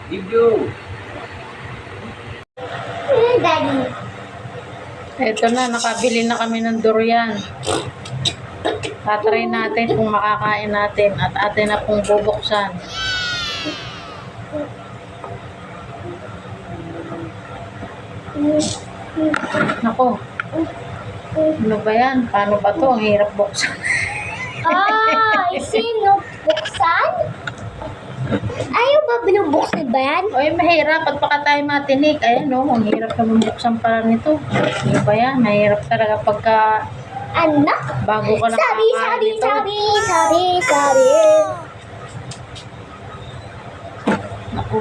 Video. Daddy. Ito na, nakabili na kami ng durian. Tatry natin kung makakain natin at atin na pong bubuksan. Nako. Ano ba yan? Paano ba to? Ang hirap buksan. Sino buksan? Ayaw ba binubuksan ba yan? Oy, mahirap. At baka tayo matinik. Ayan, no? Ang hirap naman buksan pala nito. Ano ba yan? Mahirap talaga pagka Anak? bago ka Sabi, nakakain sabi, nito. sabi, sabi, sabi. Naku.